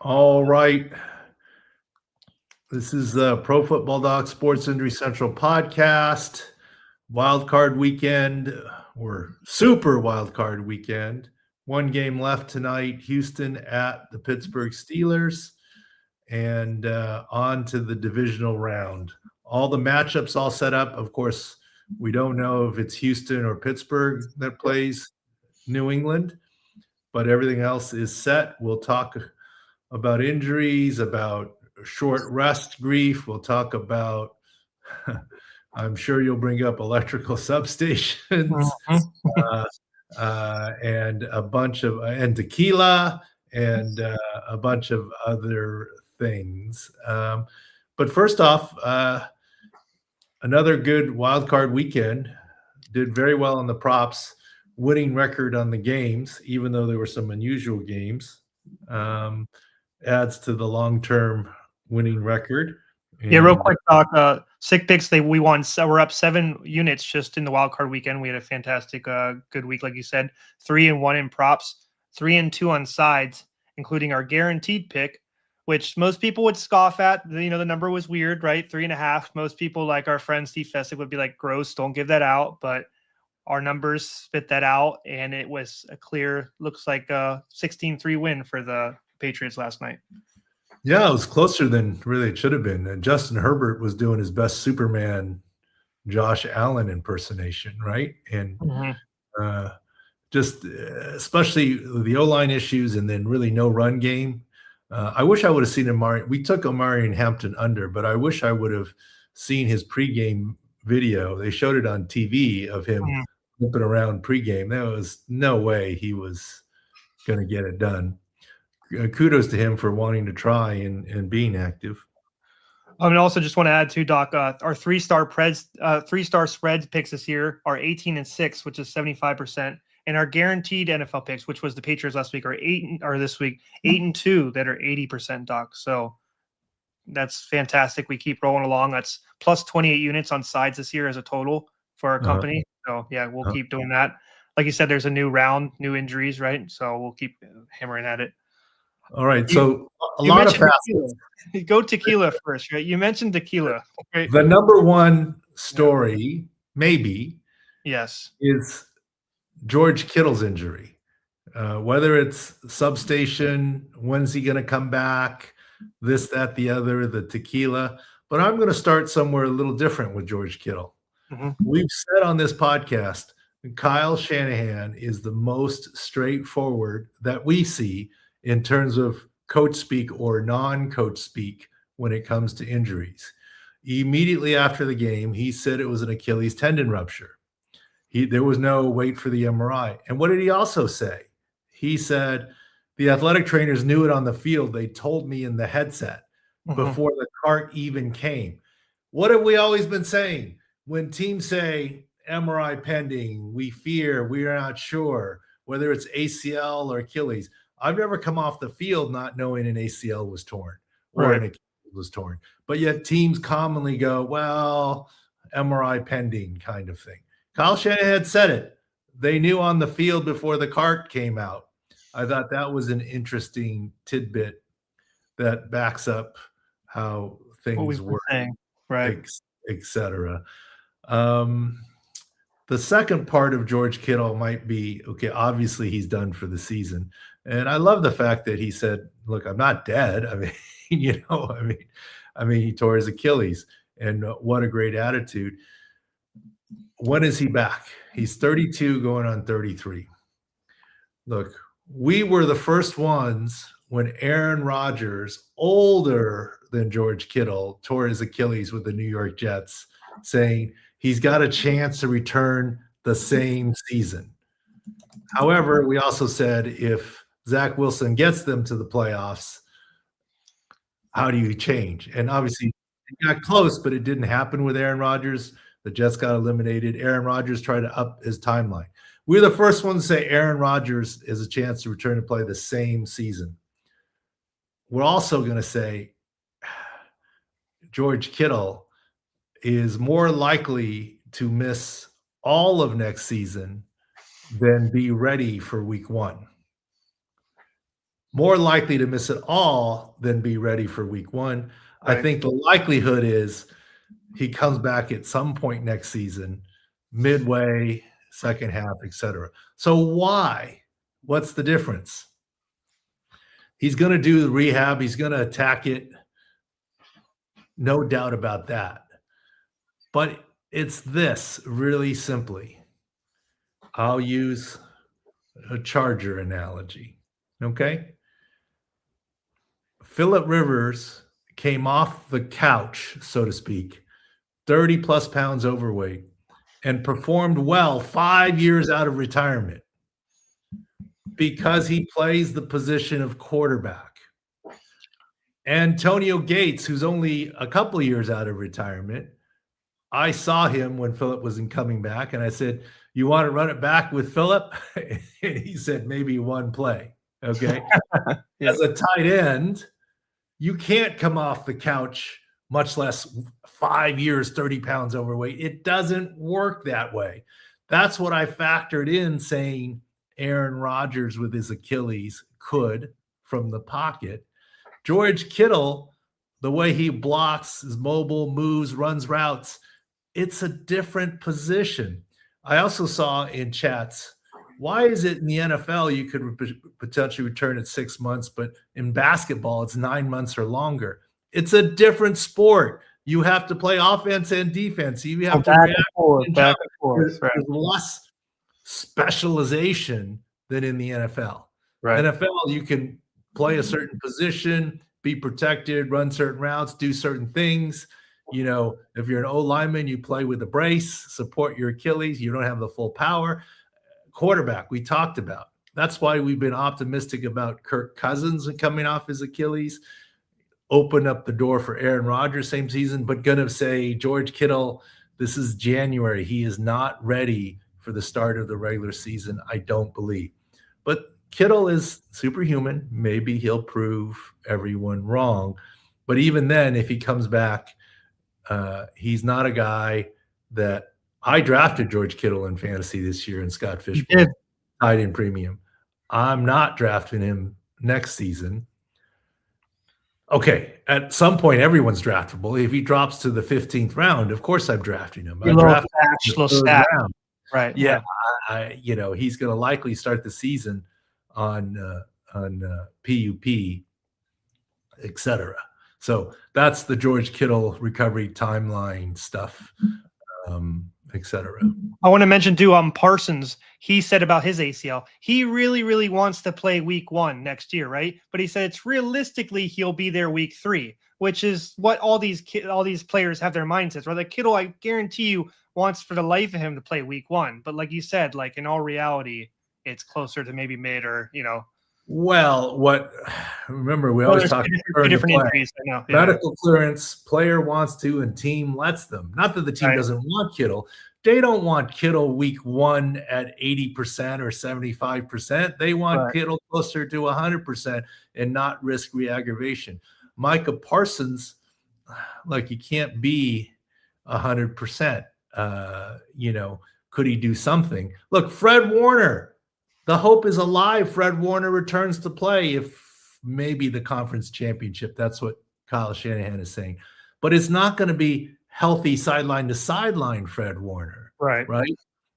All right. This is the Pro Football Doc Sports Injury Central podcast. Wild card weekend, or super wild card weekend. One game left tonight. Houston at the Pittsburgh Steelers, and on to the divisional round. All the matchups all set up. Of course, we don't know if it's Houston or Pittsburgh that plays New England, but everything else is set. We'll talk about injuries, about short rest grief. We'll talk about, I'm sure you'll bring up electrical substations and a bunch of, and tequila and a bunch of other things. But first off, another good wild card weekend. Did very well on the props, winning record on the games, even though there were some unusual games. Adds to the long-term winning record. Yeah, real quick, Doc. SIC Picks, we won. So we're up 7 units just in the wild card weekend. We had a fantastic, good week, like you said. 3-1 in props, 3-2 on sides, including our guaranteed pick, which most people would scoff at. The number was weird, right? 3.5. Most people, like our friend Steve Fessick, would be like, "Gross, don't give that out." But our numbers spit that out, and it was a clear, looks like a 16-3 win for the Patriots last night. Yeah, it was closer than really it should have been. And Justin Herbert was doing his best Superman Josh Allen impersonation, right? And just especially the O-line issues and then really no run game. I wish I would have seen Amari. We took Amari and Hampton under, but I wish I would have seen his pregame video. They showed it on TV of him flipping around pregame. There was no way he was going to get it done. Kudos to him for wanting to try and being active. I mean, also just want to add to Doc, our three-star spreads picks this year are 18-6, which is 75%, and our guaranteed NFL picks, which was the Patriots last week, are 8-2 that are 80%, Doc. So that's fantastic. We keep rolling along. That's plus 28 units on sides this year as a total for our company. So yeah, we'll keep doing that. Like you said, there's a new round, new injuries, right? So we'll keep hammering at it. All right. So a lot of facets. Go tequila first, right? You mentioned tequila. Right? The number one story, maybe, yes, is George Kittle's injury. Whether it's substation, when's he going to come back, this, that, the other, the tequila. But I'm going to start somewhere a little different with George Kittle. We've said on this podcast, Kyle Shanahan is the most straightforward that we see in terms of coach speak or non-coach speak when it comes to injuries. Immediately after the game, he said it was an Achilles tendon rupture. There was no wait for the MRI. And what did he also say? He said, the athletic trainers knew it on the field. They told me in the headset before the cart even came. What have we always been saying? When teams say MRI pending, we fear, we are not sure, whether it's ACL or Achilles. I've never come off the field not knowing an ACL was torn or an Achilles was torn. But yet teams commonly go, well, MRI pending kind of thing. Kyle Shanahan said it. They knew on the field before the cart came out. I thought that was an interesting tidbit that backs up how things work, right, et cetera. The second part of George Kittle might be, okay, obviously he's done for the season. And I love the fact that he said, look, I'm not dead. I mean, he tore his Achilles, and what a great attitude. When is he back? He's 32 going on 33. Look, we were the first ones when Aaron Rodgers, older than George Kittle, tore his Achilles with the New York Jets, saying he's got a chance to return the same season. However, we also said if Zach Wilson gets them to the playoffs, how do you change? And obviously, it got close, but it didn't happen with Aaron Rodgers. The Jets got eliminated. Aaron Rodgers tried to up his timeline. We're the first ones to say Aaron Rodgers is a chance to return to play the same season. We're also going to say George Kittle is more likely to miss all of next season than be ready for week 1. more likely to miss it all than be ready for week one. I Right. think the likelihood is he comes back at some point next season, midway, second half, etc. So why? What's the difference? He's going to do the rehab. He's going to attack it. No doubt about that. But it's this really simply. I'll use a Charger analogy. Okay. Phillip Rivers came off the couch, so to speak, 30 plus pounds overweight, and performed well 5 years out of retirement because he plays the position of quarterback. Antonio Gates, who's only a couple of years out of retirement, I saw him when Phillip wasn't coming back, and I said, "You want to run it back with Phillip?" And he said, "Maybe one play." Okay. Yeah. As a tight end, you can't come off the couch, much less 5 years, 30 pounds overweight. It doesn't work that way. That's what I factored in saying Aaron Rodgers with his Achilles could from the pocket. George Kittle, the way he blocks, is mobile, moves, runs routes, it's a different position. I also saw in chats, why is it in the NFL you could potentially return at 6 months, but in basketball it's 9 months or longer? It's a different sport. You have to play offense and defense. You have to react and jump. Back and forth. Right. There's less specialization than in the NFL. Right. NFL, you can play a certain position, be protected, run certain routes, do certain things. You know, if you're an O lineman, you play with a brace, support your Achilles. You don't have the full power. Quarterback, we talked about. That's why we've been optimistic about Kirk Cousins and coming off his Achilles. Open up the door for Aaron Rodgers same season, but going to say George Kittle, this is January. He is not ready for the start of the regular season, I don't believe. But Kittle is superhuman. Maybe he'll prove everyone wrong. But even then, if he comes back, he's not a guy that I drafted George Kittle in fantasy this year in Scott Fishbowl, tied in premium. I'm not drafting him next season. Okay, at some point, everyone's draftable. If he drops to the 15th round, of course I'm drafting him. I drafted him in the third round. Right. Yeah, he's going to likely start the season on PUP, etc. So that's the George Kittle recovery timeline stuff, etc. I want to mention too, Parsons, he said about his ACL, he really, really wants to play week 1 next year, right? But he said it's realistically he'll be there week 3, which is what all these players have their mindsets. Right? Like Kittle, I guarantee you, wants for the life of him to play week 1. But like you said, like in all reality, it's closer to maybe mid or, Well, remember, we always talk about different injuries. I know. Medical clearance, player wants to, and team lets them. Not that the team doesn't want Kittle. They don't want Kittle week 1 at 80% or 75%. They want Kittle closer to 100% and not risk re-aggravation. Micah Parsons, like, he can't be 100%. Could he do something? Look, Fred Warner, the hope is alive. Fred Warner returns to play if maybe the conference championship. That's what Kyle Shanahan is saying. But it's not going to be healthy sideline to sideline Fred Warner. Right.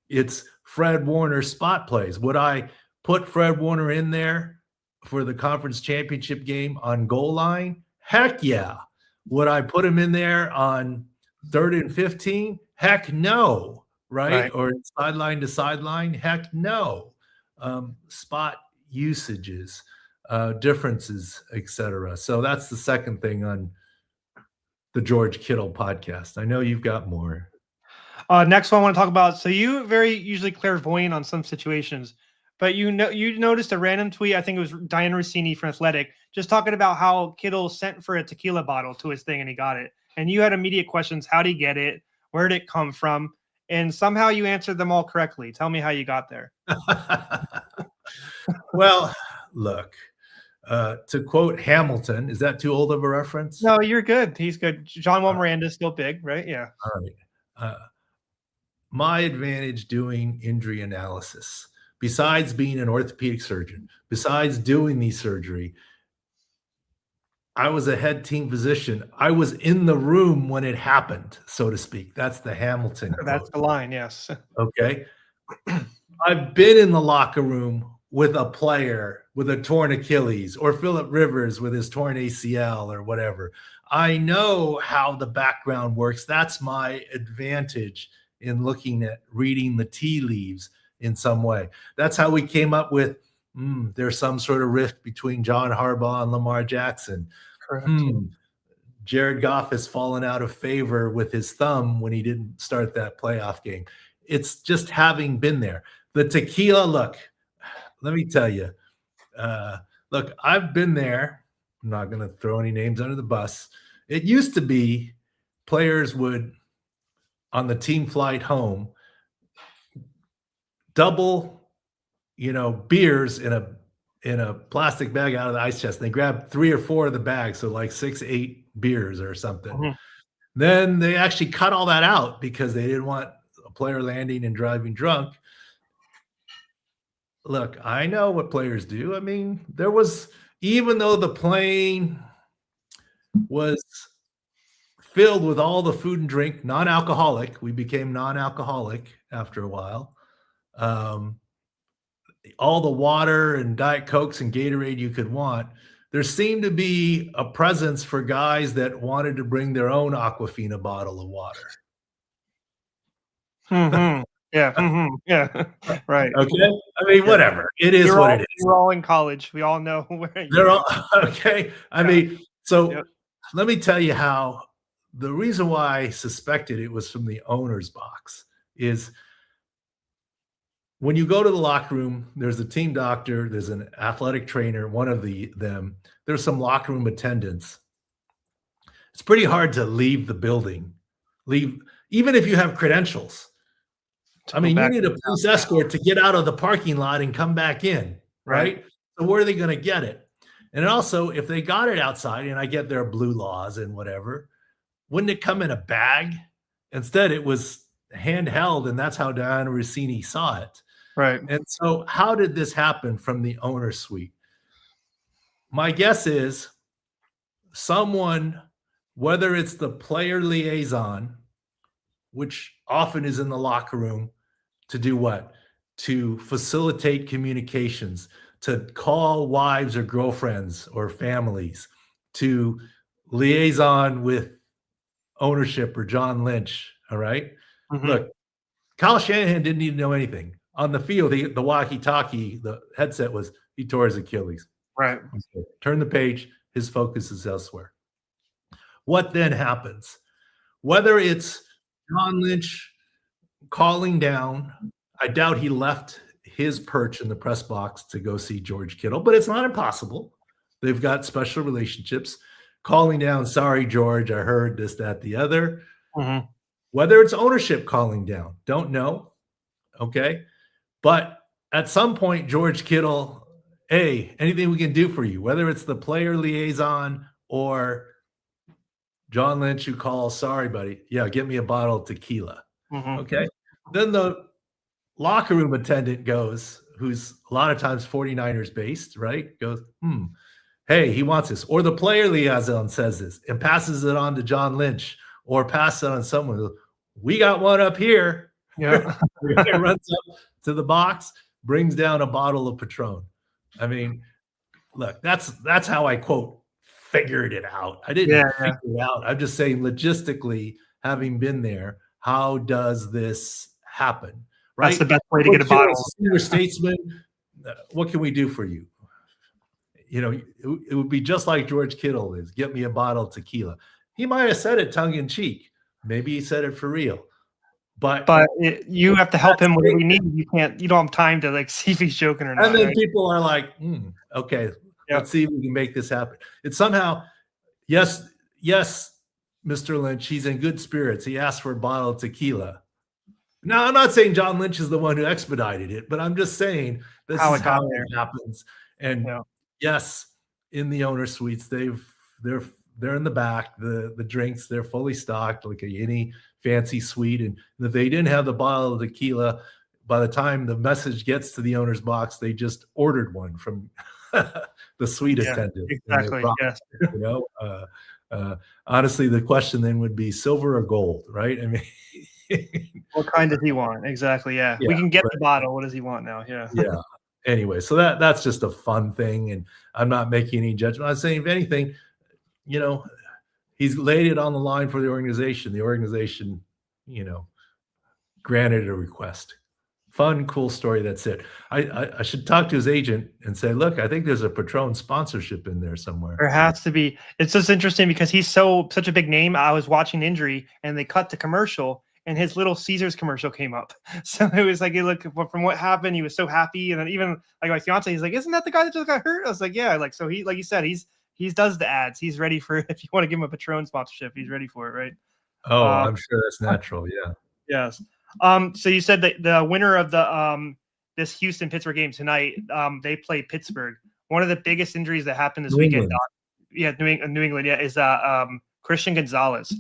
It's Fred Warner spot plays. Would I put Fred Warner in there for the conference championship game on goal line? Heck yeah. Would I put him in there on 3rd and 15? Heck no. Right? Or sideline to sideline? Heck no. Spot usages, differences, etc. So that's the second thing on the George Kittle podcast. I know you've got more. Next one I want to talk about. So you very usually clairvoyant on some situations, but you noticed a random tweet. I think it was Diane Rossini from Athletic, just talking about how Kittle sent for a tequila bottle to his thing and he got it. And you had immediate questions. How did he get it? Where did it come from? And somehow you answered them all correctly. Tell me how you got there. Well, look, to quote Hamilton, is that too old of a reference? No, you're good. He's good. John Wall Miranda is still big, right? Yeah. All right. My advantage doing injury analysis, besides being an orthopedic surgeon, besides doing the surgery, I was a head team physician. I was in the room when it happened, so to speak. That's the Hamilton That's quote. the line. Yes. Okay. I've been in the locker room with a player with a torn Achilles, or Phillip Rivers with his torn ACL or whatever. I know how the background works. That's my advantage in looking at reading the tea leaves in some way. That's how we came up with there's some sort of rift between John Harbaugh and Lamar Jackson. Correct. Yeah. Jared Goff has fallen out of favor with his thumb when he didn't start that playoff game. It's just having been there. The tequila, look, let me tell you, look, I've been there. I'm not going to throw any names under the bus. It used to be players would, on the team flight home, double, beers in a plastic bag out of the ice chest. They grab 3 or 4 of the bags, so like 6, 8 beers or something. Mm-hmm. Then they actually cut all that out because they didn't want a player landing and driving drunk. Look, I know what players do. I mean, there was, even though the plane was filled with all the food and drink, non-alcoholic, we became non-alcoholic after a while. All the water and Diet Cokes and Gatorade you could want. There seemed to be a presence for guys that wanted to bring their own Aquafina bottle of water. Mm-hmm. Yeah. Mm-hmm. Yeah. Right. Okay. I mean, whatever. It is what it is. We're all in college. We all know where they're all okay. I mean, so let me tell you how the reason why I suspected it was from the owner's box is when you go to the locker room, there's a team doctor, there's an athletic trainer, one of them, there's some locker room attendants. It's pretty hard to leave the building, even if you have credentials. I mean, you need a police escort to get out of the parking lot and come back in, right? So where are they going to get it? And also, if they got it outside, and I get their blue laws and whatever, wouldn't it come in a bag? Instead, it was handheld, and that's how Diana Rossini saw it. Right. And so how did this happen from the owner's suite? My guess is someone, whether it's the player liaison, which often is in the locker room to do what? To facilitate communications, to call wives or girlfriends or families, to liaison with ownership or John Lynch, all right? Mm-hmm. Look, Kyle Shanahan didn't need to know anything. On the field, the walkie-talkie, the headset was, he tore his Achilles. Right. Okay. Turn the page. His focus is elsewhere. What then happens? Whether it's John Lynch calling down, I doubt he left his perch in the press box to go see George Kittle, but it's not impossible. They've got special relationships. Calling down, sorry, George, I heard this, that, the other. Mm-hmm. Whether it's ownership calling down, don't know. Okay. But at some point, George Kittle, hey, anything we can do for you, whether it's the player liaison or John Lynch who calls, sorry, buddy. Yeah, get me a bottle of tequila. Mm-hmm. Okay. Then the locker room attendant goes, who's a lot of times 49ers based, right? Goes, hey, he wants this. Or the player liaison says this and passes it on to John Lynch or passes it on someone. We got one up here. Yeah. Runs up to the box, brings down a bottle of Patron. I mean, look, that's how I quote figured it out. I didn't figure it out. I'm just saying logistically, having been there, how does this happen? Right? That's the best way to get a bottle. Senior statesman, what can we do for you? You know, it would be just like George Kittle is, get me a bottle of tequila. He might have said it tongue in cheek. Maybe he said it for real. But you have to help him with what you need. You don't have time to like see if he's joking or not. And then people are like, okay, let's see if we can make this happen. It's somehow, yes, Mr. Lynch, he's in good spirits. He asked for a bottle of tequila. Now, I'm not saying John Lynch is the one who expedited it, but I'm just saying this is how it happens. And yes, in the owner suites, they're in the back. The drinks, they're fully stocked like any fancy suite. And if they didn't have the bottle of tequila, by the time the message gets to the owner's box, they just ordered one from the suite attendant. Exactly. Yes. You know, honestly, the question then would be silver or gold, right? I mean, what kind does he want? Exactly. Yeah. We can get the bottle. What does he want now? Yeah. Yeah. Anyway, so that's just a fun thing, and I'm not making any judgment. I'm saying, if anything, you know, he's laid it on the line for the organization. The organization, you know, granted a request. Fun, cool story. That's it. I should talk to his agent and say, look, I think there's a Patron sponsorship in there somewhere. There has to be. It's just interesting because he's such a big name. I was watching Injury, and they cut the commercial, and his Little Caesars commercial came up. So it was like, look, from what happened, he was so happy. And then even like my fiance, he's like, isn't that the guy that just got hurt? I was like, yeah. Like, so he, like you said, he does the ads. He's ready for, if you want to give him a Patron sponsorship, he's ready for it, right? Oh, I'm sure that's natural. Yeah. Yes. So you said that the winner of the this Houston Pittsburgh game tonight, they play Pittsburgh. One of the biggest injuries that happened this weekend, New England, is Christian Gonzalez.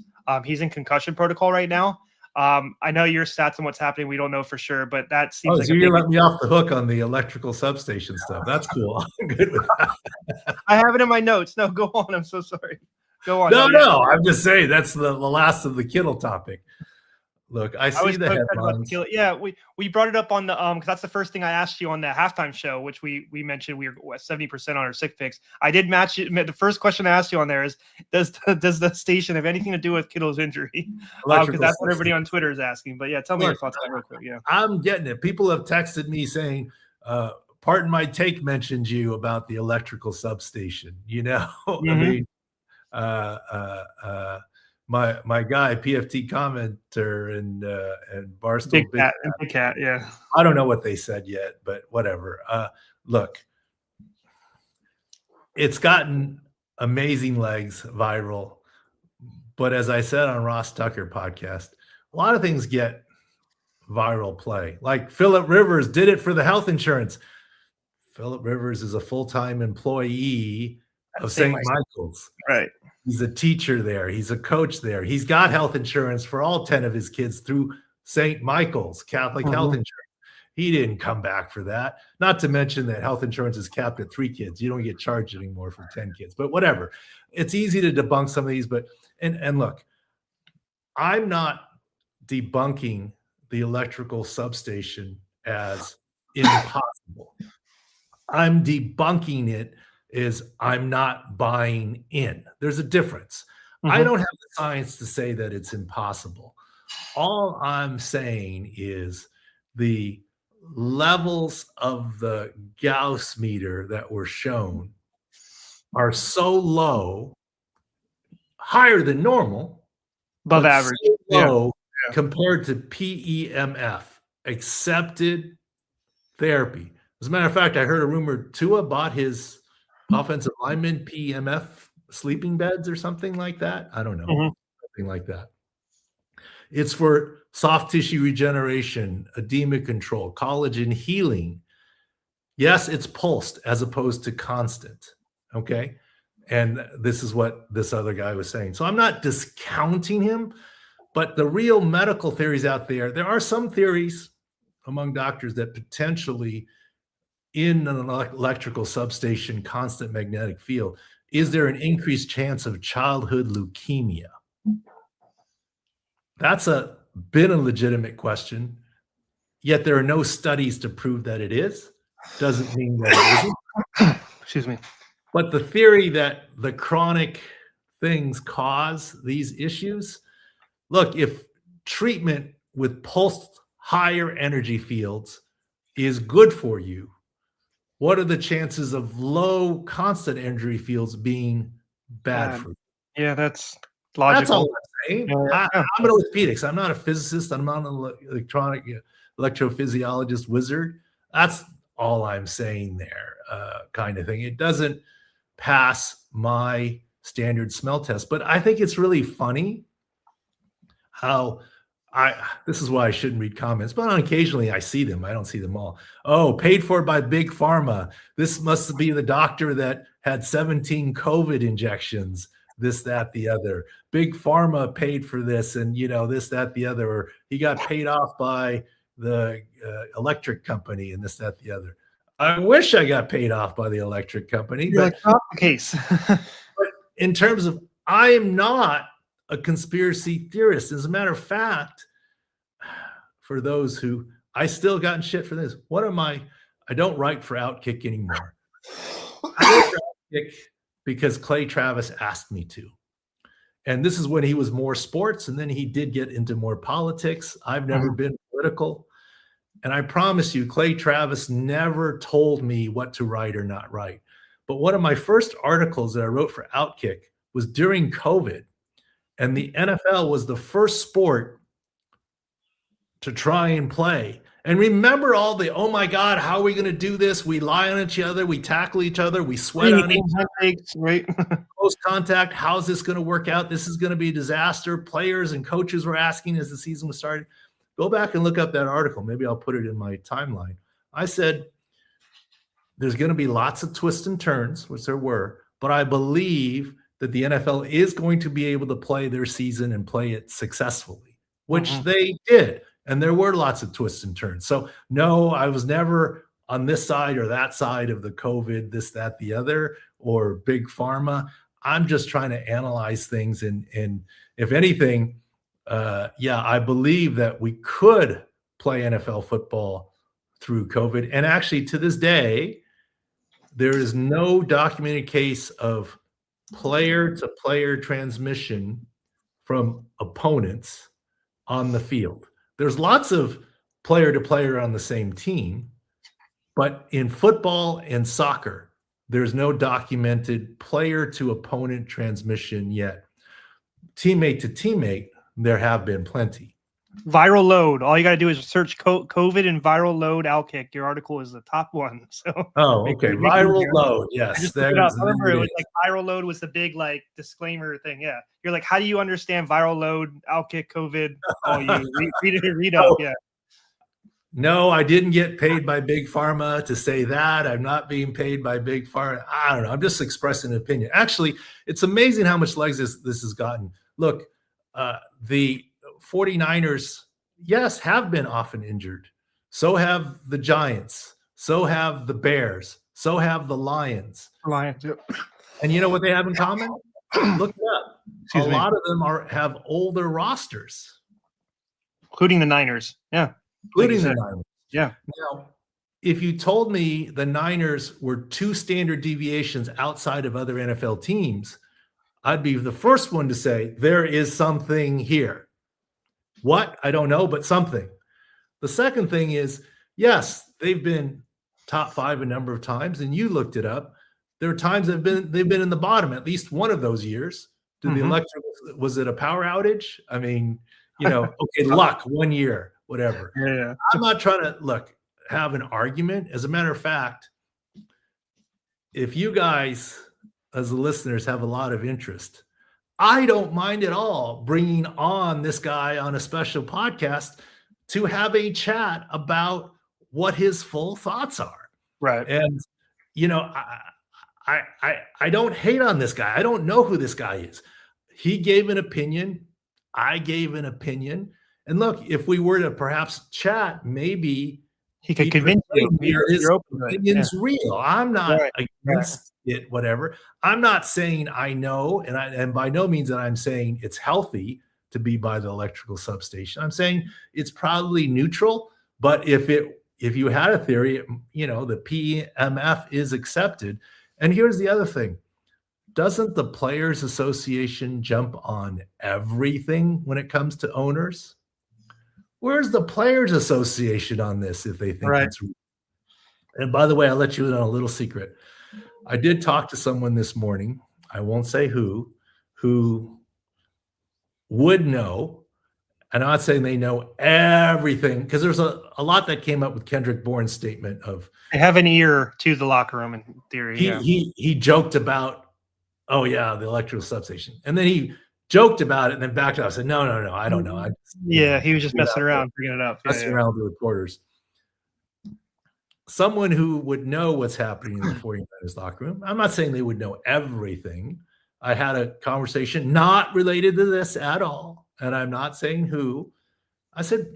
He's in concussion protocol right now. I know your stats on what's happening. We don't know for sure, but that seems like so you let me off the hook on the electrical substation stuff. That's cool. I'm good with that. I have it in my notes. No, go on. I'm so sorry. Go on. No. I'm just saying that's the last of the Kittle topic. Look, I see the headlines. Yeah, we brought it up on the because that's the first thing I asked you on the halftime show, which we mentioned we were 70% on our SIC Picks. I did match it. The first question I asked you on there is, does the station have anything to do with Kittle's injury? Because that's what everybody on Twitter is asking. But yeah, tell me your thoughts on that real quick. Yeah, I'm getting it. People have texted me saying, "Pardon my take mentioned you about the electrical substation." You know, mm-hmm. I mean, my guy, PFT commenter and Barstool Big Cat, yeah. I don't know what they said yet, but whatever. Look, it's gotten amazing legs viral, but as I said on Ross Tucker podcast, a lot of things get viral play. Like Phillip Rivers did it for the health insurance. Phillip Rivers is a full-time employee of St. Michael's. Right. He's a teacher there. He's a coach there. He's got health insurance for all 10 of his kids through St. Michael's Catholic Health Insurance. He didn't come back for that. Not to mention that health insurance is capped at 3 kids. You don't get charged anymore for 10 kids, but whatever. It's easy to debunk some of these, but, and look, I'm not debunking the electrical substation as impossible. I'm debunking it is I'm not buying in. There's a difference. I don't have the science to say that it's impossible. All I'm saying is the levels of the Gauss meter that were shown are so low, higher than normal, above average, so low compared to PEMF, accepted therapy. As a matter of fact, I heard a rumor Tua bought his offensive lineman PEMF sleeping beds or something like that. I don't know. Something like that. It's for soft tissue regeneration, edema control, collagen healing. Yes, it's pulsed as opposed to constant. Okay. And this is what this other guy was saying. So I'm not discounting him, but the real medical theories out there, there are some theories among doctors that potentially in an electrical substation, constant magnetic field, is there an increased chance of childhood leukemia? That's been a legitimate question, yet there are no studies to prove that it is. Doesn't mean that it isn't. Excuse me. But the theory that the chronic things cause these issues, look, if treatment with pulsed higher energy fields is good for you, what are the chances of low constant energy fields being bad for you? Yeah, that's logical. That's all I'm saying. I'm an orthopedics. I'm not a physicist. I'm not an electrophysiologist wizard. That's all I'm saying there, kind of thing. It doesn't pass my standard smell test, but I think it's really funny how this is why I shouldn't read comments, but occasionally I see them. I don't see them all. Oh, paid for by Big Pharma. This must be the doctor that had 17 COVID injections, this, that, the other. Big Pharma paid for this and, you know, this, that, the other. Or he got paid off by, electric company and this, that, the other. I wish I got paid off by the electric company, You're but like, not the case. in terms of, I am not a conspiracy theorist. As a matter of fact, for those who, I still gotten shit for this. I don't write for Outkick anymore. I wrote for Outkick because Clay Travis asked me to. And this is when he was more sports, and then he did get into more politics. I've never been political. And I promise you, Clay Travis never told me what to write or not write. But one of my first articles that I wrote for Outkick was during COVID. And the NFL was the first sport to try and play. And remember all the, oh my God, how are we going to do this? We lie on each other, we tackle each other, we sweat on each other, right? close contact. How's this going to work out? This is going to be a disaster. Players and coaches were asking as the season was starting. Go back and look up that article. Maybe I'll put it in my timeline. I said, there's going to be lots of twists and turns, which there were, but I believe that the NFL is going to be able to play their season and play it successfully, which they did. And there were lots of twists and turns. So no, I was never on this side or that side of the COVID, this, that, the other, or big pharma. I'm just trying to analyze things. And if anything, I believe that we could play NFL football through COVID. And actually, to this day, there is no documented case of player-to-player transmission from opponents on the field. There's lots of player-to-player on the same team, but in football and soccer, there's no documented player-to-opponent transmission yet. Teammate to teammate, there have been plenty. Viral load. All you got to do is search COVID and viral load Outkick. Your article is the top one. So okay. Viral load. Yes. I remember it was like viral load was the big like disclaimer thing. Yeah. You're like, how do you understand viral load, Outkick, COVID? Oh, you read up. Yeah. No, I didn't get paid by Big Pharma to say that. I'm not being paid by Big Pharma. I don't know. I'm just expressing an opinion. Actually, it's amazing how much legs this has gotten. Look, the 49ers, yes, have been often injured. So have the Giants. So have the Bears. So have the Lions. Yep. And you know what they have in common? Look it up. A lot of them have older rosters. Including the Niners. Yeah. Including the Niners. Yeah. Now, if you told me the Niners were 2 standard deviations outside of other NFL teams, I'd be the first one to say there is something here. What? I don't know, but something. The second thing is, yes, they've been top 5 a number of times, and you looked it up. There are times they've been in the bottom at least one of those years. Did the electrical, was it a power outage? I mean, okay, luck, 1 year, whatever. Yeah. I'm not trying to have an argument. As a matter of fact, if you guys, as the listeners, have a lot of interest, I don't mind at all bringing on this guy on a special podcast to have a chat about what his full thoughts are. Right. And, I don't hate on this guy. I don't know who this guy is. He gave an opinion. I gave an opinion. And look, if we were to perhaps chat, maybe he could convince you. His opinion's real. I'm not against it, whatever. I'm not saying I know, and by no means that I'm saying it's healthy to be by the electrical substation. I'm saying it's probably neutral, but if you had a theory, the PMF is accepted. And here's the other thing. Doesn't the Players Association jump on everything when it comes to owners? Where's the Players Association on this if they think it's real? And by the way, I'll let you in on a little secret. I did talk to someone this morning, I won't say who would know, and I'm not saying they know everything, because there's a lot that came up with Kendrick Bourne's statement of they have an ear to the locker room in theory. He joked about, oh yeah, the electrical substation. And then he joked about it and then backed up. I said, no, I don't know. He was just messing around, bringing it up. Messing around with the reporters. Someone who would know what's happening in the 49ers locker room. I'm not saying they would know everything. I had a conversation not related to this at all, and I'm not saying who. I said,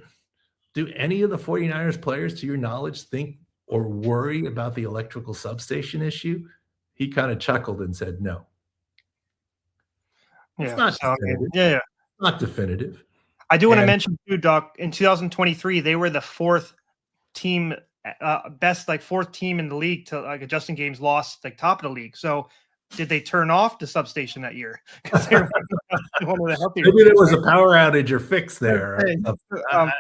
do any of the 49ers players, to your knowledge, think or worry about the electrical substation issue? He kind of chuckled and said, no. It's Yeah. not So I mean, definitive. yeah. Not definitive. I do want to And mention too, Doc. In 2023, they were the fourth team, best like fourth team in the league to like adjusting games lost like top of the league. So did they turn off the substation that year? Because they were one of the healthier maybe there teams, was right? a power outage or fix there. Or Okay. something. Um,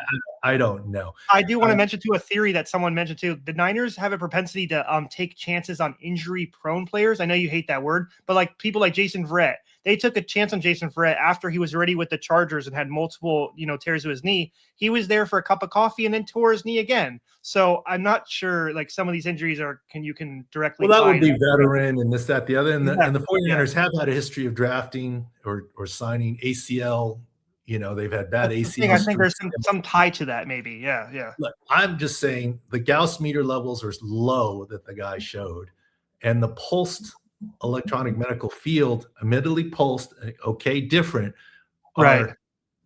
I don't know. I do want to mention too a theory that someone mentioned too. The Niners have a propensity to take chances on injury-prone players. I know you hate that word, but like people like Jason Verrett, they took a chance on Jason Verrett after he was already with the Chargers and had multiple, tears to his knee. He was there for a cup of coffee and then tore his knee again. So I'm not sure like some of these injuries you can directly. Well, that would be that. veteran and this, that, the other. And the Exactly. 49ers have had a history of drafting or signing ACL. They've had bad That's the ACL. thing. I think there's some tie to that, maybe. Yeah. Look, I'm just saying the Gauss meter levels are low that the guy showed, and the pulsed electronic medical field, admittedly pulsed, okay, different, are Right.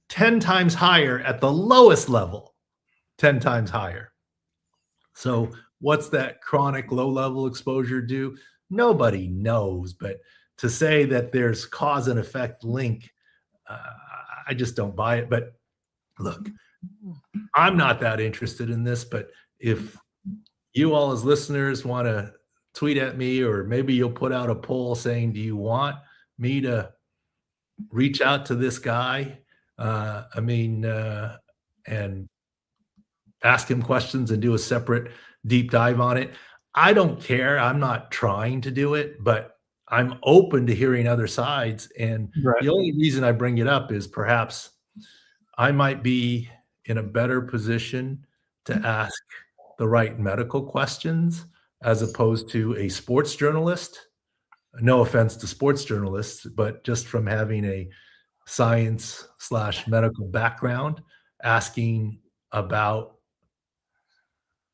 10 times higher at the lowest level, 10 times higher. So what's that chronic low-level exposure do? Nobody knows, but to say that there's cause and effect link, I just don't buy it. But look, I'm not that interested in this, but if you all as listeners want to tweet at me, or maybe you'll put out a poll saying, do you want me to reach out to this guy? And ask him questions and do a separate deep dive on it. I don't care. I'm not trying to do it, but I'm open to hearing other sides. And Right. the only reason I bring it up is perhaps I might be in a better position to ask the right medical questions as opposed to a sports journalist. No offense to sports journalists, but just from having a science/medical background, asking about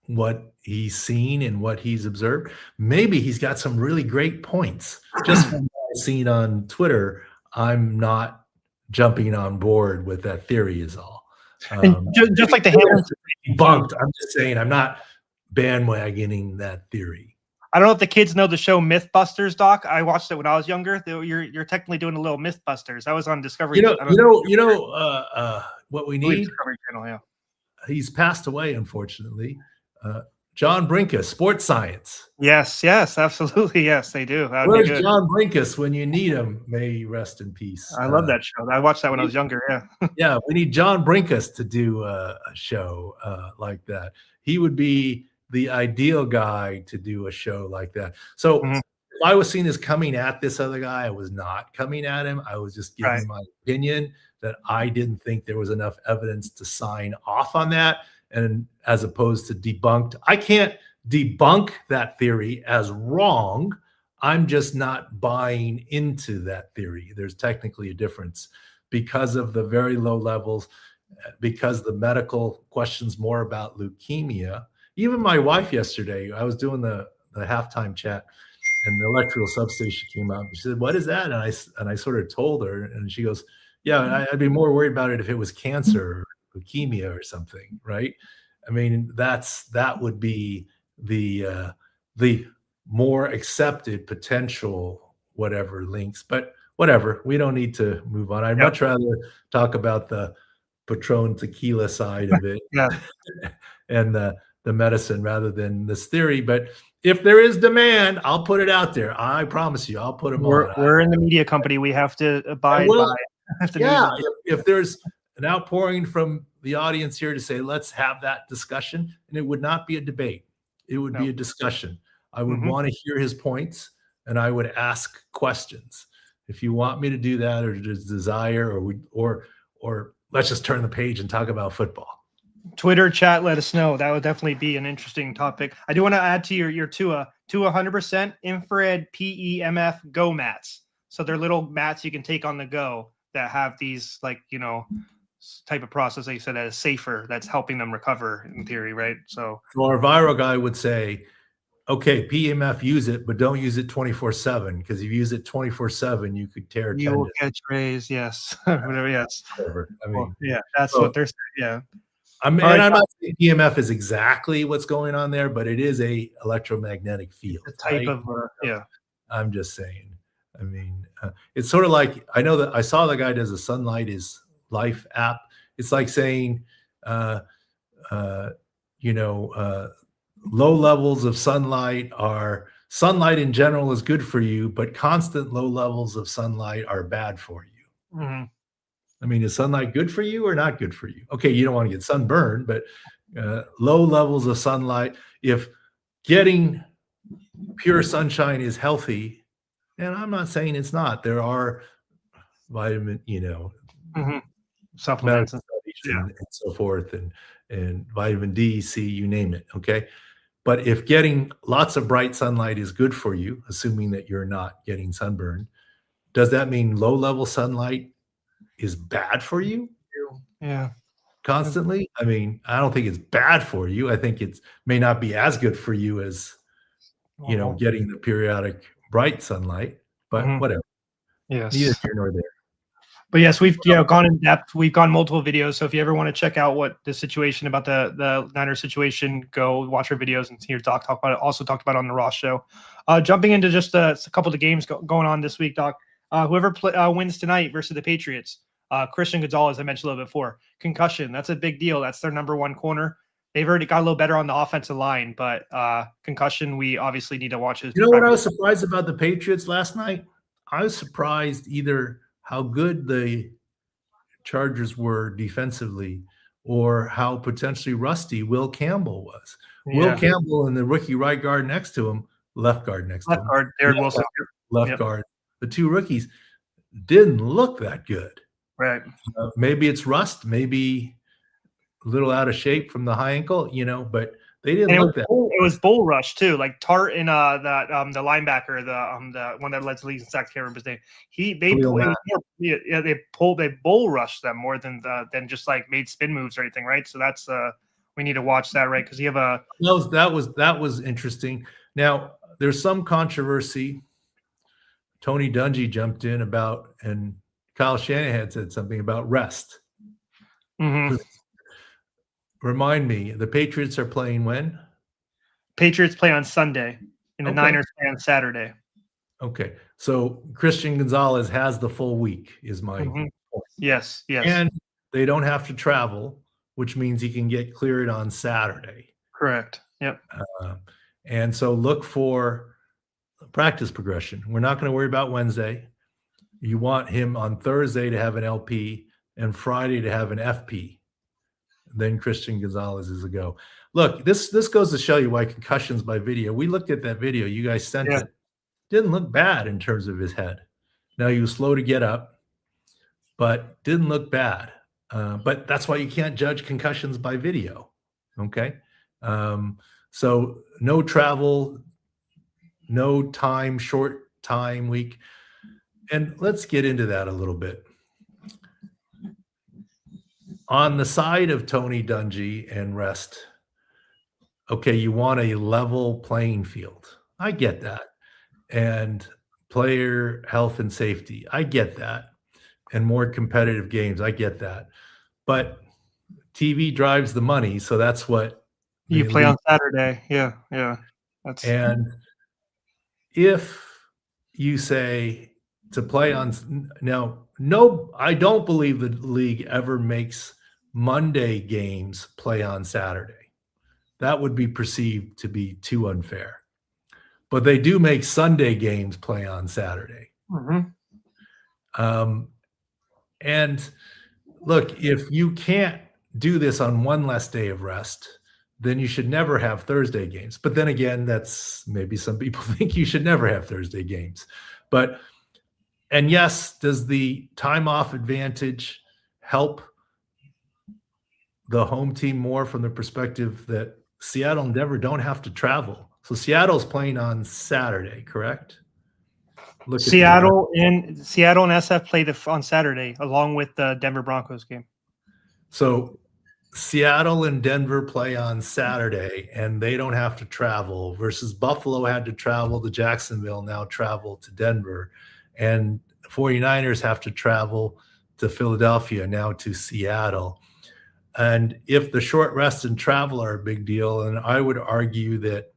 what he's seen and what he's observed. Maybe he's got some really great points. Just from what I've seen on Twitter, I'm not jumping on board with that theory is all. Just like the Hamlin Bunked. I'm just saying I'm not bandwagoning that theory. I don't know if the kids know the show Mythbusters, Doc. I watched it when I was younger. You're technically doing a little Mythbusters. I was on Discovery. What we need. Discovery Channel, yeah. He's passed away, unfortunately. John Brinkus, Sports Science. Yes, absolutely. Yes, they do. Where's John Brinkus when you need him? May he rest in peace. I love that show. I watched that when I was younger. Yeah. Yeah, we need John Brinkus to do a show like that. He would be the ideal guy to do a show like that. So if I was seen as coming at this other guy, I was not coming at him. I was just giving my opinion that I didn't think there was enough evidence to sign off on that. And as opposed to debunked, I can't debunk that theory as wrong. I'm just not buying into that theory. There's technically a difference because of the very low levels, because the medical questions more about leukemia. Even my wife yesterday, I was doing the halftime chat and the electrical substation came out. And she said, "What is that?" And I sort of told her, and she goes, "Yeah, I'd be more worried about it if it was cancer or leukemia or something, right?" I mean, that would be the more accepted potential whatever links, but whatever. We don't need to move on. I'd much rather talk about the Patron tequila side of it, and the medicine rather than this theory. But if there is demand, I'll put it out there. I promise you, I'll put them on. We're in the media company. We have to abide by. If there's an outpouring from the audience here to say, let's have that discussion, and it would not be a debate. It would be a discussion. I would want to hear his points, and I would ask questions. If you want me to do that, or desire, or let's just turn the page and talk about football. Twitter chat, let us know. That would definitely be an interesting topic. I do want to add to your Tua 100% infrared PEMF Go mats. So they're little mats you can take on the go that have these type of process they said that is safer, that's helping them recover in theory, right? So our viral guy would say, okay, PEMF, use it, but don't use it 24/7, because if you use it 24/7, you could tear tendon. You will catch rays, yes. Whatever, yes. Whatever. I mean, that's what they're saying, yeah. I'm All right, and I'm not saying EMF is exactly what's going on there, but it is a electromagnetic field, the type right? of yeah. I'm just saying. I mean, it's sort of like I know that I saw the guy does a Sunlight is Life app. It's like saying, uh, uh, you know, low levels of sunlight in general is good for you, but constant low levels of sunlight are bad for you. Mhm. I mean, is sunlight good for you or not good for you? Okay, you don't want to get sunburned, but low levels of sunlight, if getting pure sunshine is healthy, and I'm not saying it's not, there are vitamin, Mhm. medical Supplements and studies yeah. and so forth, and vitamin D, C, you name it. Okay. But if getting lots of bright sunlight is good for you, assuming that you're not getting sunburned, does that mean low level sunlight is bad for you Yeah. constantly? I mean, I don't think it's bad for you. I think it's may not be as good for you as, Mhm. getting the periodic bright sunlight, but Mhm. whatever. Neither Yes. here nor there. But yes, we've gone in depth. We've gone multiple videos. So if you ever want to check out what the situation about the Niners situation, go watch our videos and hear Doc talk about it. Also talked about it on the Ross show. Jumping into just a couple of the games going on this week, Doc. Whoever wins tonight versus the Patriots, Christian Gonzalez, I mentioned a little bit before, concussion. That's a big deal. That's their number one corner. They've already got a little better on the offensive line, but concussion, we obviously need to watch his. You know what I was surprised about the Patriots last night? I was surprised either how good the Chargers were defensively or how potentially rusty Will Campbell was. Will Yeah, Campbell and the rookie right guard next to him, left guard next to left him, guard, Derek left Wilson. left Yep, guard, the two rookies didn't look that good. right. Maybe it's rust, maybe a little out of shape from the high ankle, but they didn't And look that it was impressive. bull rush too. Like Tart and that the linebacker, the one that led to leads in sacks, can't remember his name. Khalil It Mack. was more, yeah, they bull rushed them more than just like made spin moves or anything, right? So that's we need to watch that, right? Because you have a That was interesting. Now, there's some controversy. Tony Dungy jumped in about, and Kyle Shanahan said something about rest. mhm. Remind me, the Patriots are playing when? Patriots play on Sunday and the Okay. Niners play on Saturday. Okay. So Christian Gonzalez has the full week, is my Mhm. point. Yes, yes, And they don't have to travel, which means he can get cleared on Saturday. correct. Yep. Uh, and so look for practice progression. We're not going to worry about Wednesday. You want him on Thursday to have an LP and Friday to have an FP. Then Christian Gonzalez is a go. Look, this goes to show you why concussions by video. We looked at that video. You guys sent Yeah. it. Didn't look bad in terms of his head. Now he was slow to get up, but didn't look bad. But that's why you can't judge concussions by video. Okay. So no travel, no time, short time week. And let's get into that a little bit. On the side of Tony Dungy and rest, okay, you want a level playing field. I get that. And player health and safety. I get that. And more competitive games. I get that. But TV drives the money, so that's what You the play on league. Saturday. Yeah, yeah. That's And if you say to play on now, no, I don't believe the league ever makes Monday games play on Saturday. That would be perceived to be too unfair. But they do make Sunday games play on Saturday. mhm. Um, and look, if you can't do this on one less day of rest, then you should never have Thursday games. But then again, that's maybe some people think you should never have Thursday games. But, and yes, does the time off advantage help the home team more from the perspective that Seattle and Denver don't have to travel? So Seattle's playing on Saturday, correct? Look at the Seattle and SF play on Saturday along with the Denver Broncos game. So Seattle and Denver play on Saturday, and they don't have to travel, versus Buffalo had to travel to Jacksonville, now travel to Denver. And 49ers have to travel to Philadelphia, now to Seattle. And if the short rest and travel are a big deal, and I would argue that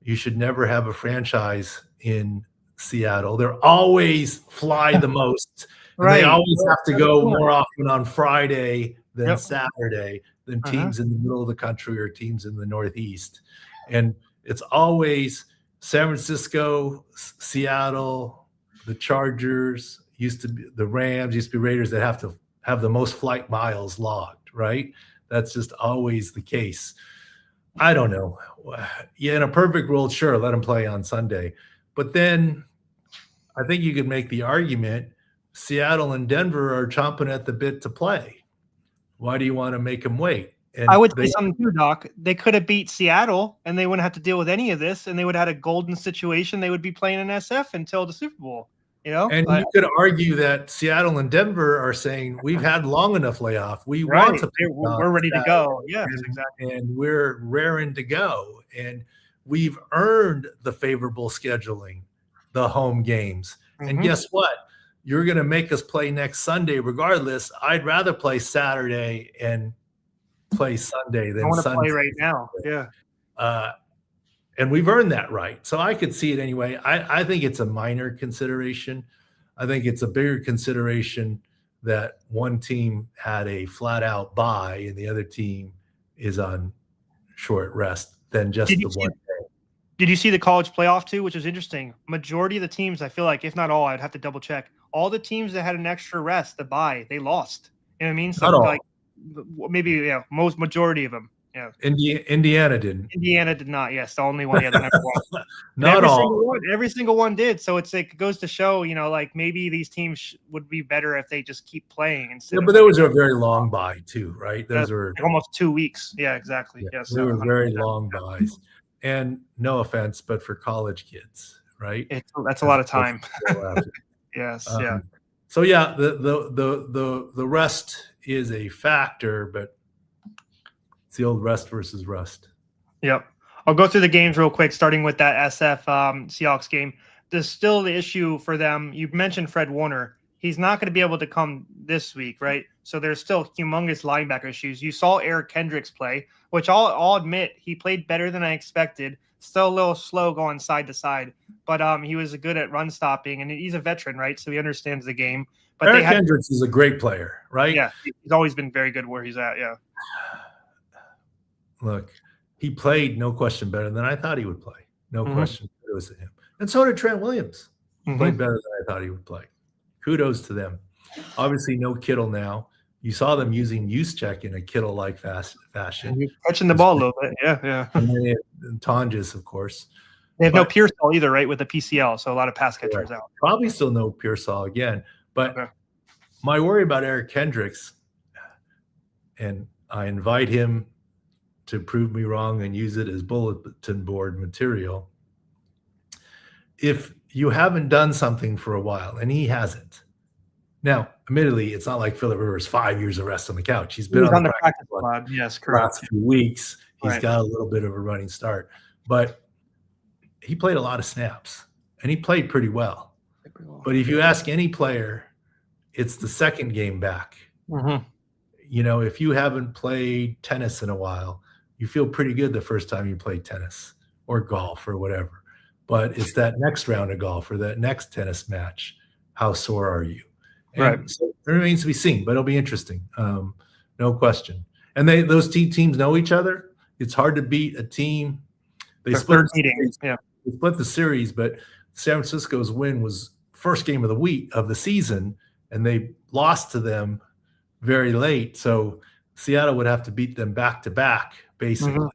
you should never have a franchise in Seattle. They're always fly the most, and they Right. always have to go more often on Friday than Yep. Saturday than teams in the middle of the country or teams in the Northeast. And it's always San Francisco, Seattle, the Chargers, used to be the Rams, used to be Raiders that have to have the most flight miles logged, right? That's just always the case. I don't know. Yeah, in a perfect world, sure, let them play on Sunday. But then I think you could make the argument Seattle and Denver are chomping at the bit to play. Why do you want to make them wait? And I would say something too, Doc. They could have beat Seattle, and they wouldn't have to deal with any of this, and they would have had a golden situation. They would be playing in SF until the Super Bowl. And you could argue that Seattle and Denver are saying we've had long enough layoff. We want to. We're ready to go. Yes, exactly. And we're raring to go. And we've earned the favorable scheduling, the home games. And guess what? You're going to make us play next Sunday regardless. I'd rather play Saturday and play Sunday than Sunday. Play right now. Yeah. And we've earned that right. So I could see it anyway. I think it's a minor consideration. I think it's a bigger consideration that one team had a flat out bye and the other team is on short rest than just the one day. Did you see the college playoff too, which is interesting? Majority of the teams, I feel like, if not all, I'd have to double check. All the teams that had an extra rest, the bye, they lost. You know what I mean? So like maybe majority of them. Yeah. Indiana didn't. Indiana did not. Yes, the only one. Yeah, the number one. Not all. Every single one did. So it's like it goes to show, like maybe these teams would be better if they just keep playing instead. Yeah, but those are a very long bye too, right? Those are like almost 2 weeks. Yeah, exactly. Yeah, yes, they were very long byes. And no offense, but for college kids, right? That's a lot of time. Yes. Yeah. So yeah, the rest is a factor, but it's the old rest versus rust. Yep. I'll go through the games real quick, starting with that SF Seahawks game. There's still the issue for them. You mentioned Fred Warner. He's not going to be able to come this week, right? So there's still humongous linebacker issues. You saw Eric Kendricks play, which I'll admit he played better than I expected. Still a little slow going side to side, but he was good at run stopping, and he's a veteran, right? So he understands the game. But Eric Kendricks is a great player, right? Yeah, he's always been very good where he's at. Yeah. Look, he played, no question, better than I thought he would play. No question. Kudos to him. And so did Trent Williams. Played better than I thought he would play. Kudos to them. Obviously, no Kittle now. You saw them using Juszczyk in a Kittle-like fashion. Catching the ball a little bit. Yeah. And Tonjes, of course. They have no Pearsall either, right, with the PCL, so a lot of pass catchers out. Probably still no Pearsall again. But my worry about Eric Kendricks, and I invite him to prove me wrong and use it as bulletin board material. If you haven't done something for a while, and he hasn't. Now, admittedly, it's not like Phillip Rivers 5 years of rest on the couch. He's been on the practice squad. Yes, correct. Last few weeks, he's got a little bit of a running start, but he played a lot of snaps, and he played pretty well. But if you ask any player, it's the second game back. If you haven't played tennis in a while, you feel pretty good the first time you play tennis or golf or whatever. But it's that next round of golf or that next tennis match. How sore are you? And so it remains to be seen, but it'll be interesting. No question. And those teams know each other. It's hard to beat a team. They split the series, but San Francisco's win was first game of the week of the season, and they lost to them very late. So Seattle would have to beat them back to back, basically.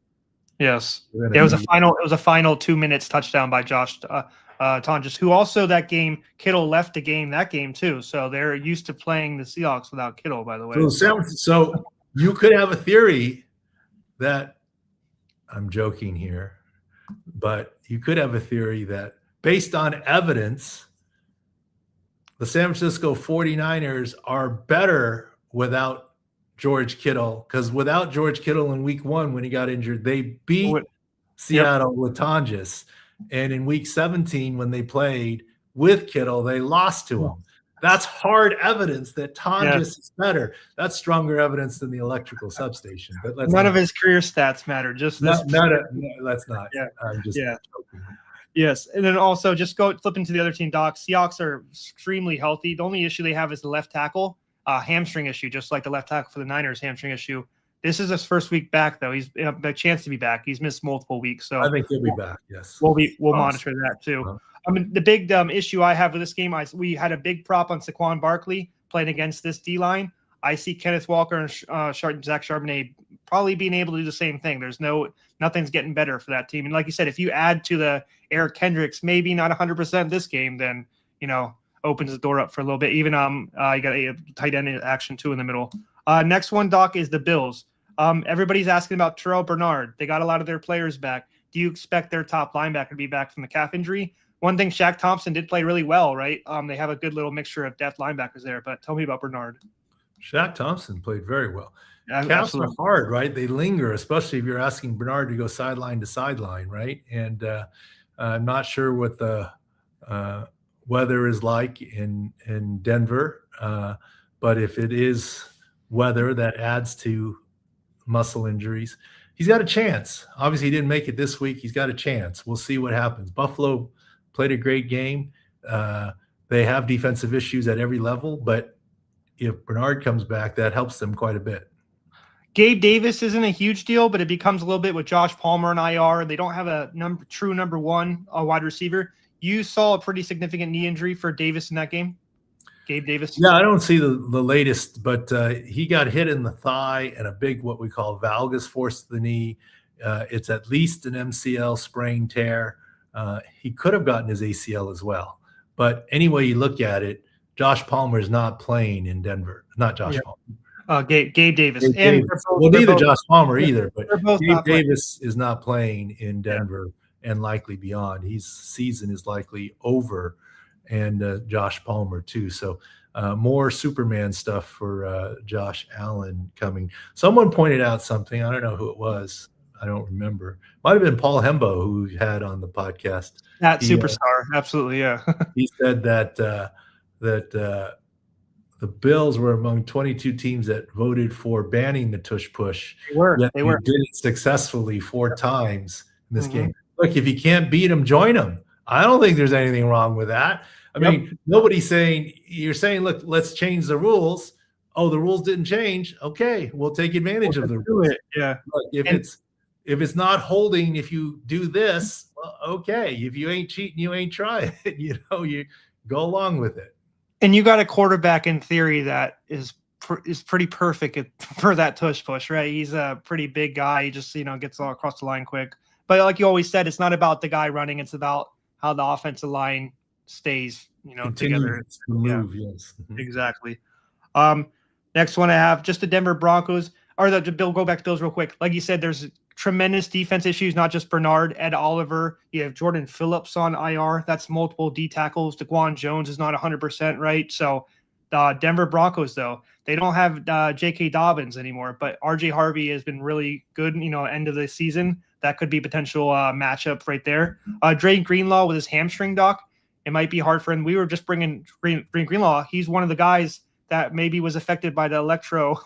Yes. It was a final 2 minutes touchdown by Josh Tonjes, who also that game, Kittle left the game that game too. So they're used to playing the Seahawks without Kittle, by the way. So you could have a theory that, I'm joking here, but you could have a theory that based on evidence, the San Francisco 49ers are better without George Kittle, because without George Kittle in week 1 when he got injured, they beat Seattle with Tonjes. And in week 17, when they played with Kittle, they lost to him. That's hard evidence that Tonjes Yes. is better. That's stronger evidence than the electrical substation. But let's None of his career stats matter. Just this. no, let's not. Yeah. I'm just Yeah. joking. Yes, and then also just flipping to the other team, Doc. Seahawks are extremely healthy. The only issue they have is the left tackle, hamstring issue, just like the left tackle for the Niners, hamstring issue. This is his first week back, though. He's a chance to be back. He's missed multiple weeks, so I think he'll be back. Yes, we'll monitor that too. I mean, the big issue I have with this game, we had a big prop on Saquon Barkley playing against this D line. I see Kenneth Walker and Zach Charbonnet probably being able to do the same thing. Nothing's getting better for that team. And like you said, if you add to the Eric Kendricks, maybe not 100% this game, then opens the door up for a little bit. Even you got a tight end action too in the middle. Next one, Doc, is the Bills. Everybody's asking about Terrell Bernard. They got a lot of their players back. Do you expect their top linebacker to be back from the calf injury? One thing, Shaq Thompson did play really well, right? They have a good little mixture of depth linebackers there. But tell me about Bernard. Shaq Thompson played very well. Yeah, calves are hard, right? They linger, especially if you're asking Bernard to go sideline to sideline, right? And I'm not sure what the weather is like in Denver, but if it is weather that adds to muscle injuries, he's got a chance. Obviously, he didn't make it this week. He's got a chance. We'll see what happens. Buffalo played a great game. They have defensive issues at every level, but if Bernard comes back, that helps them quite a bit. Gabe Davis isn't a huge deal, but it becomes a little bit with Josh Palmer and IR. They don't have a true number one wide receiver. You saw a pretty significant knee injury for Davis in that game, Gabe Davis. Yeah, I don't see the latest, but he got hit in the thigh and a big what we call valgus force to the knee. It's at least an MCL sprain tear. He could have gotten his ACL as well. But anyway you look at it, Josh Palmer is not playing in Denver. Not Josh Palmer. Gabe Davis. Gabe Davis. Well, neither Josh Palmer either, but Gabe Davis is not playing in Denver and likely beyond. His season is likely over, and Josh Palmer too. So more Superman stuff for Josh Allen coming. Someone pointed out something. I don't know who it was. I don't remember. Might have been Paul Hembo, who we had on the podcast. That superstar, absolutely, yeah. He said that the Bills were among 22 teams that voted for banning the tush push. They were. Did it successfully 4 times in this game. Look, if you can't beat them, join them. I don't think there's anything wrong with that. I mean, nobody's saying – you're saying, look, let's change the rules. Oh, the rules didn't change. Okay, we'll take advantage of the rules. Yeah. Look, if it's not holding, if you do this, well, okay. If you ain't cheating, you ain't trying. You go along with it. And you got a quarterback in theory that is pretty perfect for that tush push, right? He's a pretty big guy. He just gets all across the line quick. But like you always said, it's not about the guy running. It's about how the offensive line stays, together. To move, yes. Exactly. Next one I have just the Denver Broncos. Go back to Bills real quick. Like you said, there's tremendous defense issues, not just Bernard, Ed Oliver. You have Jordan Phillips on IR. That's multiple D tackles. DeQuan Jones is not 100%, right? So Denver Broncos, though, they don't have J.K. Dobbins anymore, but R.J. Harvey has been really good, end of the season. That could be potential matchup right there. Dre Greenlaw with his hamstring, Doc, it might be hard for him. We were just bringing Greenlaw. He's one of the guys that maybe was affected by the electro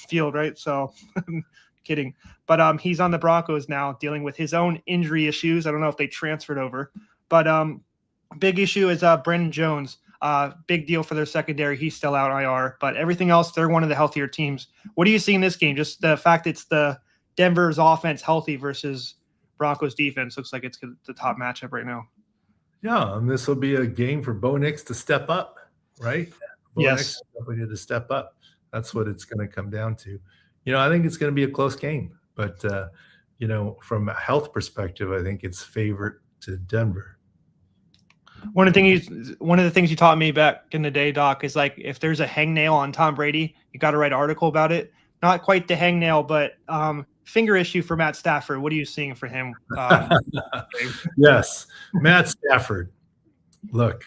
field, right? So kidding. But he's on the Broncos now dealing with his own injury issues. I don't know if they transferred over. But big issue is Brandon Jones. Big deal for their secondary. He's still out IR. But everything else, they're one of the healthier teams. What do you see in this game? Just the fact it's the Denver's offense healthy versus Broncos defense looks like it's the top matchup right now. Yeah, and this will be a game for Bo Nix to step up, right? Yes. We need to step up. That's what it's going to come down to. I think it's going to be a close game, but from a health perspective, I think it's favored to Denver. One of the things you taught me back in the day, Doc, is like if there's a hangnail on Tom Brady, you got to write an article about it. Not quite the hangnail, but finger issue for Matt Stafford. What are you seeing for him? Yes, Matt Stafford. Look,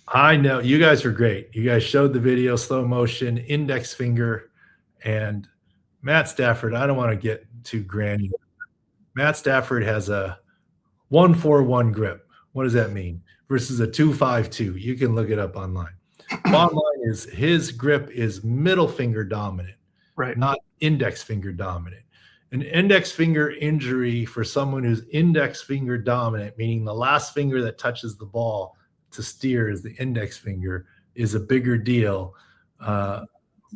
I know you guys are great. You guys showed the video, slow motion, index finger, and Matt Stafford. I don't want to get too granular. Matt Stafford has a 1-4-1 grip. What does that mean? versus a 252. You can look it up online. Bottom line is his grip is middle finger dominant, Right. not index finger dominant. An index finger injury for someone who's index finger dominant, meaning the last finger that touches the ball to steer is the index finger, is a bigger deal.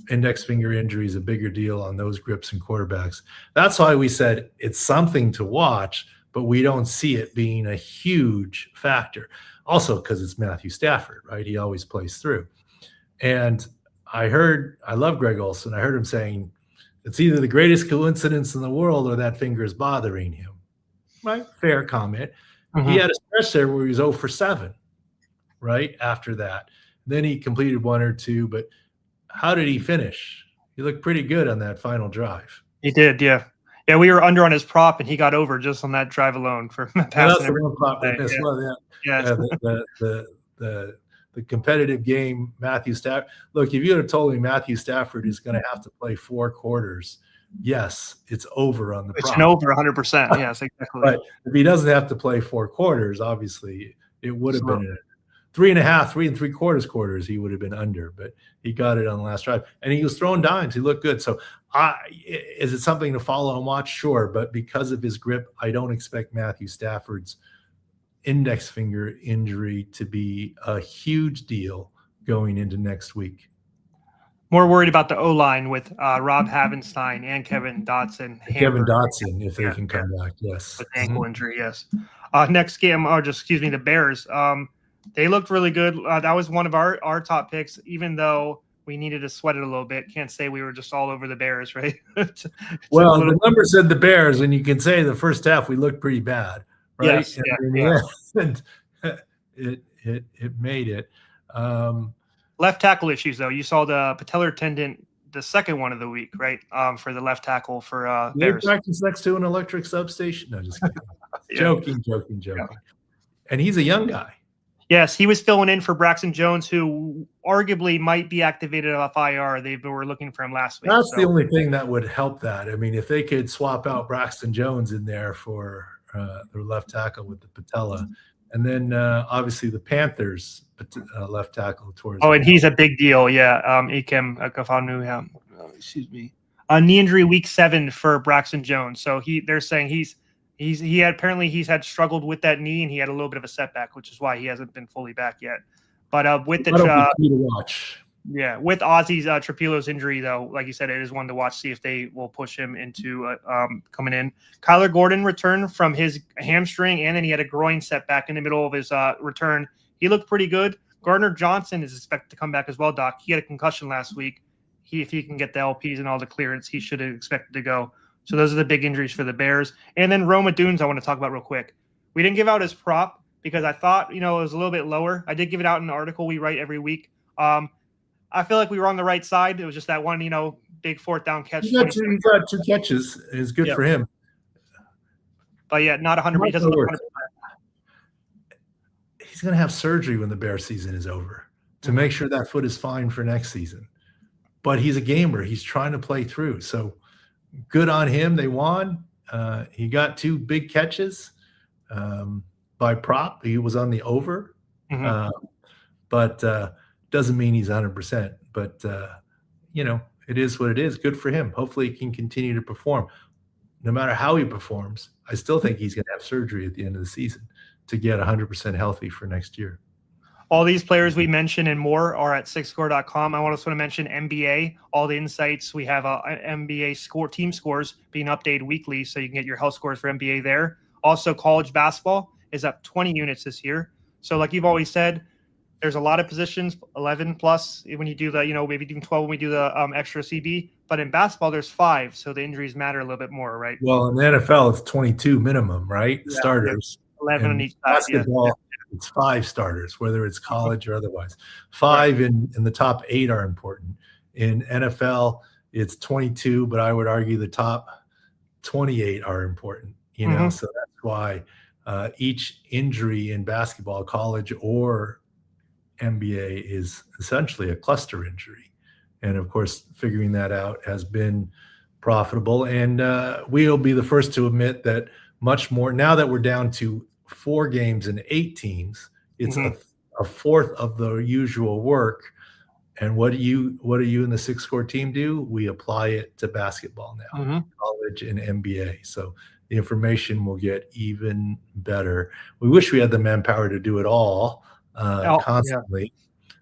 Index finger injury is a bigger deal on those grips and quarterbacks. That's why we said it's something to watch, but we don't see it being a huge factor. Also, because it's Matthew Stafford, right? He always plays through. And I love Greg Olson. I heard him saying, it's either the greatest coincidence in the world or that finger is bothering him. Right? Fair comment. He had a stretch there where he was 0 for 7, right? After that. Then he completed 1 or 2, but how did he finish? He looked pretty good on that final drive. He did, yeah. Yeah, we were under on his prop, and he got over just on that drive alone for passing. That's the one prop that missed. Yeah. The competitive game, Matthew Stafford. Look, if you had told me Matthew Stafford is going to have to play 4 quarters, yes, it's over on the prop. It's an over 100%. Yes, exactly. But if he doesn't have to play 4 quarters, obviously it would have been 3.5, 3 3/4 quarters. He would have been under, but he got it on the last drive, and he was throwing dimes. He looked good. So, is it something to follow and watch? Sure, but because of his grip, I don't expect Matthew Stafford's index finger injury to be a huge deal going into next week. More worried about the O-line with Rob Havenstein and Kevin Dotson. Kevin Dotson, if they can come back, yes. With ankle injury, yes. Next game, the Bears. They looked really good. That was one of our top picks, even though we needed to sweat it a little bit. Can't say we were just all over the Bears, right? The number said the Bears, and you can say the first half we looked pretty bad, right? Yes, and it made it. Left tackle issues, though. You saw the patellar tendon, the second one of the week, right? For the left tackle for Bears. They practice next to an electric substation. No, just kidding. Joking. Yeah. And he's a young guy. Yes, he was filling in for Braxton Jones, who arguably might be activated off IR. They were looking for him last week. That's the only thing that would help that. I mean, if they could swap out Braxton Jones in there for their left tackle with the patella, and then obviously the Panthers left tackle towards. Oh, and he's a big deal. Yeah, Ikem Akafanu. Excuse me. Knee injury week 7 for Braxton Jones. So they're saying he's had struggled with that knee, and he had a little bit of a setback, which is why he hasn't been fully back yet. But with the key to watch. Yeah, with Ozzy's Trapillo's injury, though, like you said, it is one to watch. See if they will push him into coming in. Kyler Gordon returned from his hamstring, and then he had a groin setback in the middle of his return. He looked pretty good. Gardner Johnson is expected to come back as well, Doc. He had a concussion last week. If he can get the LPs and all the clearance, he should have expected to go. So those are the big injuries for the Bears. And then Rome Odunze I want to talk about real quick. We didn't give out his prop because I thought, it was a little bit lower. I did give it out in an article we write every week. I feel like we were on the right side. It was just that one, big 4th down catch. He got 2 catches. It's good for him. But yeah, not 100%. He doesn't look 100%. He's going to have surgery when the Bear season is over to make sure that foot is fine for next season. But he's a gamer. He's trying to play through. So good on him. They won. He got 2 big catches by prop. He was on the over. But doesn't mean he's 100%. But, it is what it is. Good for him. Hopefully he can continue to perform. No matter how he performs, I still think he's going to have surgery at the end of the season to get 100% healthy for next year. All these players we mentioned and more are at SICScore.com. I also want to mention NBA, all the insights. We have NBA team scores being updated weekly, so you can get your health scores for NBA there. Also, college basketball is up 20 units this year. So like you've always said, there's a lot of positions, 11 plus when you do the, maybe even 12 when we do the extra CB. But in basketball, there's 5, so the injuries matter a little bit more, right? Well, in the NFL, it's 22 minimum, right? Yeah, starters. 11 on each side. Basketball, it's 5 starters, whether it's college or otherwise. 5 in the top 8 are important. In NFL, it's 22, but I would argue the top 28 are important. So that's why each injury in basketball, college or NBA, is essentially a cluster injury. And of course, figuring that out has been profitable. And we'll be the first to admit that much more now that we're down to 4 games and 8 teams, It's Mhm. a fourth of the usual work. And what do you and the six score team do? We apply it to basketball now, Mhm. college and NBA. So the information will get even better. We wish we had the manpower to do it all Oh, yeah, constantly,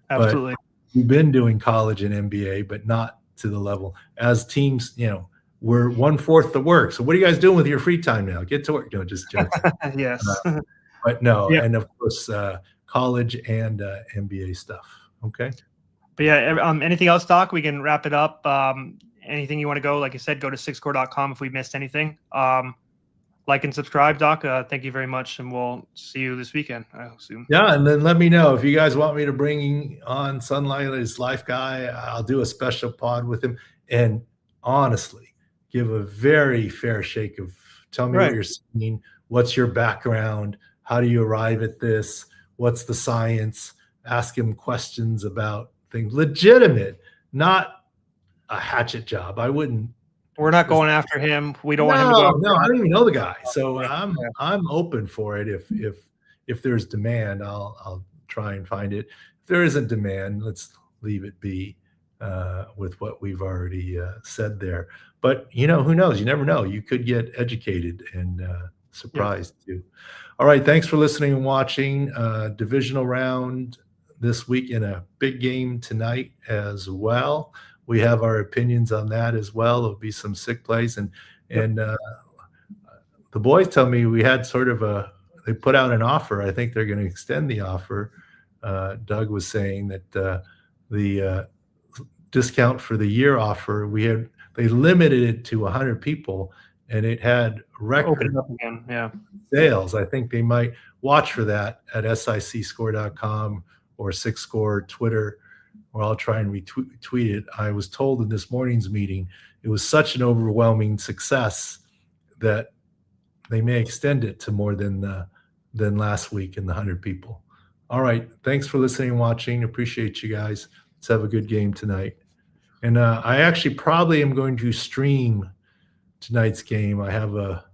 but absolutely. we've been doing college and NBA, but not to the level as teams. We're one fourth the work. So what are you guys doing with your free time now? Get to work. No, just joking. Uh, Yes. but no, Yeah. and of course, college and NBA stuff. Okay. But yeah, anything else, Doc? We can wrap it up. Anything you want to go? Like I said, go to sixscore.com if we missed anything. Like and subscribe, Doc. Thank you very much, and we'll see you this weekend, I assume. Yeah, and then let me know if you guys want me to bring on Sunlight as life guy. I'll do a special pod with him, and honestly, give a very fair shake of tell me what Right. you're seeing, what's your background, how do you arrive at this, what's the science. Ask him questions about things legitimate, not a hatchet job. I wouldn't. We're not going after him. We don't want him to go No, after no, I us. don't even know the guy. So Yeah. I'm open for it. If there's demand, I'll try and find it. If there isn't demand, let's leave it be with what we've already said there. But who knows? You never know. You could get educated and Yep. surprised too. All right, thanks for listening and watching. Divisional round this week and a big game tonight as well. We have our opinions on that as well. There'll be some sick plays and Yep. the boys tell me we had sort of they put out an offer. I think they're going to extend the offer. Doug was saying that the discount for the year offer, they limited it to 100 people and it had Open it record up again. Yeah. sales. I think they might watch for that at sicscore.com or six score Twitter, or I'll try and retweet it. I was told in this morning's meeting it was such an overwhelming success that they may extend it to more than last week in the 100 people. All right. Thanks for listening and watching. Appreciate you guys. Let's have a good game tonight. And I actually probably am going to stream tonight's game. I have a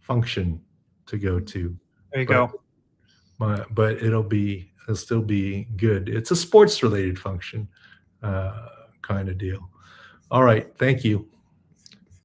function to go to. There you But go. but it'll still be good. It's a sports related function kind of deal. All right. Thank you.